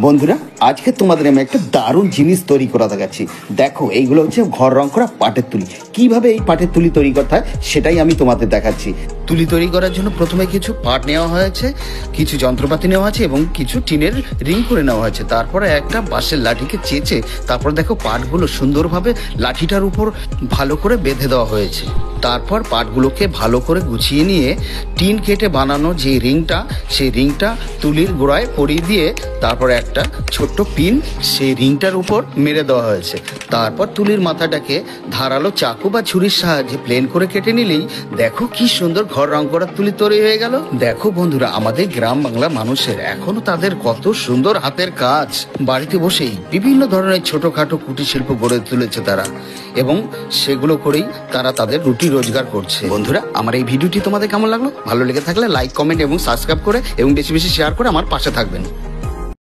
বন্ধুরা, আজকে তোমাদের আমি একটা দারুণ জিনিস তৈরি করা দেখাচ্ছি। দেখো, এইগুলো হচ্ছে ঘর রং করা পাটের তুলি। কিভাবে এই পাটের তুলি তৈরি করতে হয় সেটাই আমি তোমাদের দেখাচ্ছি। তুলি তৈরি করার জন্য প্রথমে কিছু পাট নেওয়া হয়েছে, কিছু যন্ত্রপাতি নেওয়া আছে এবং কিছু টিনের রিং করে নেওয়া হয়েছে। তারপরে একটা বাঁশের লাঠিকে চেঁচে তারপর দেখো পাটগুলো সুন্দরভাবে লাঠিটার উপর ভালো করে বেঁধে দেওয়া হয়েছে। তারপর পাটগুলোকে ভালো করে গুছিয়ে নিয়ে টিন কেটে বানানো যে রিংটা, সেই রিংটা তুলির গোড়ায় পরিয়ে দিয়ে তারপর একটা ছোট্ট পিন সেই রিংটার উপর মেরে দেওয়া হয়েছে। তারপর তুলির মাথাটাকে ধারালো চাকু বা ছুরির সাহায্যে প্লেন করে কেটে নিলেই দেখো কি সুন্দর ঘর রং করার তুলি তৈরি হয়ে গেল। দেখো বন্ধুরা, আমাদের গ্রাম বাংলা মানুষের এখনো তাদের কত সুন্দর হাতের কাজ। বাড়িতে বসেই বিভিন্ন ধরনের ছোটখাটো কুটির শিল্প গড়ে তুলেছে তারা, এবং সেগুলো করেই তারা তাদের রুটি রোজগার করছে। বন্ধুরা, আমার এই ভিডিওটি তোমাদের কেমন লাগলো? ভালো লেগে থাকলে লাইক, কমেন্ট এবং সাবস্ক্রাইব করে এবং বেশি বেশি শেয়ার করে আমার পাশে থাকবেন।